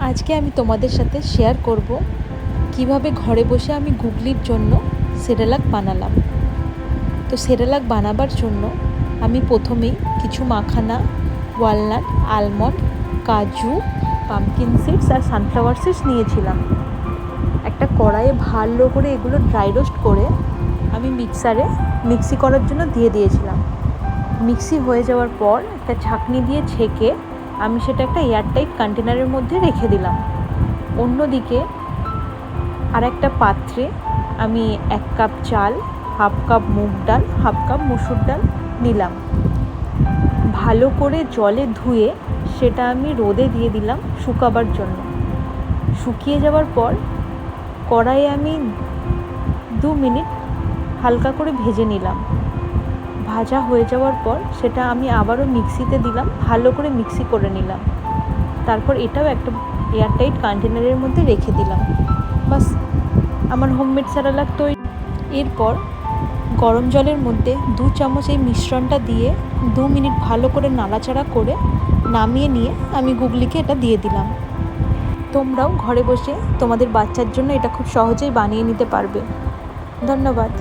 আজকে আমি তোমাদের সাথে শেয়ার করব কিভাবে ঘরে বসে আমি গুগলির জন্য সেরেলাক বানালাম। তো সেরেলাক বানাবার জন্য আমি প্রথমেই কিছু মাখানা, ওয়ালনাট, আলমন্ড, কাজু, পামকিন সিডস আর সানফ্লাওয়ার সিডস নিয়েছিলাম। একটা কড়াইয়ে ভালো করে এগুলো ড্রাই রোস্ট করে আমি মিক্সি করার জন্য দিয়ে দিয়েছিলাম। মিক্সি হয়ে যাওয়ার পর একটা ছাঁকনি দিয়ে ছেঁকে আমি সেটা একটা এয়ারটাইট কন্টেনারের মধ্যে রেখে দিলাম। অন্যদিকে আর একটা পাত্রে আমি 1 কাপ চাল, হাফ কাপ মুগ ডাল, হাফ কাপ মসুর ডাল নিলাম। ভালো করে জলে ধুয়ে সেটা আমি রোদে দিয়ে দিলাম শুকাবার জন্য। শুকিয়ে যাওয়ার পর কড়াইয়ে আমি 2 মিনিট হালকা করে ভেজে নিলাম। ভাজা হয়ে যাওয়ার পর সেটা আমি আবারও মিক্সিতে দিলাম, ভালো করে মিক্সি করে নিলাম। তারপর এটাও একটা এয়ারটাইট কন্টেনারের মধ্যে রেখে দিলাম। বাস, আমার হোমমেড সেরেলাক তৈরি। এরপর গরম জলের মধ্যে 2 চামচ এই মিশ্রণটা দিয়ে 2 মিনিট ভালো করে নাড়াচাড়া করে নামিয়ে নিয়ে আমি গুগলিকে এটা দিয়ে দিলাম। তোমরাও ঘরে বসে তোমাদের বাচ্চার জন্য এটা খুব সহজেই বানিয়ে নিতে পারবে। ধন্যবাদ।